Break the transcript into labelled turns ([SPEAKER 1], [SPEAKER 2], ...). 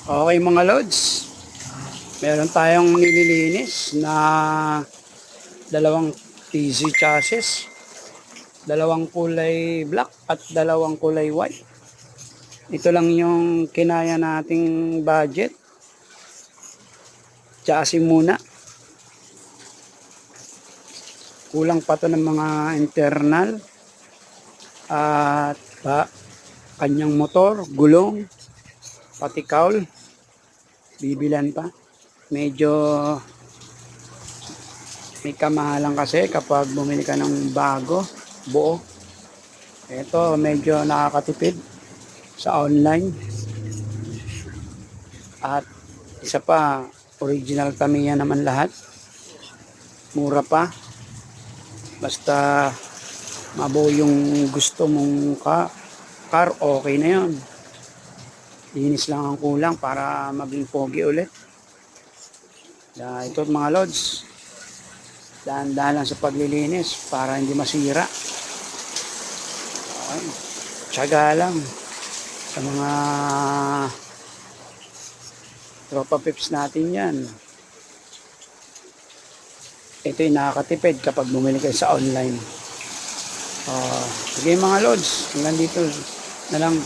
[SPEAKER 1] Okay mga lods, meron tayong nililinis na dalawang TZ chassis, dalawang kulay black at dalawang kulay white. Ito lang yung kinaya nating budget. Chassis muna. Kulang pa to ng mga internal at kanyang motor, gulong, pati cowl. Bibilan pa. Medyo may kamahalan kasi kapag bumili ka ng bago, buo. Ito medyo nakakatipid sa online. At isa pa, original Tamiya naman lahat. Mura pa. Basta mabuo yung gusto mong car, okay na yun. Linis lang ang kulang para maging pogi ulit. Ito mga lods, dahan-dahan lang sa paglilinis para hindi masira. Okay. Tiyaga lang sa mga tropa pips natin yan. Ito yung nakakatipid kapag bumili kayo sa online. Sige mga lods, hanggang dito na lang.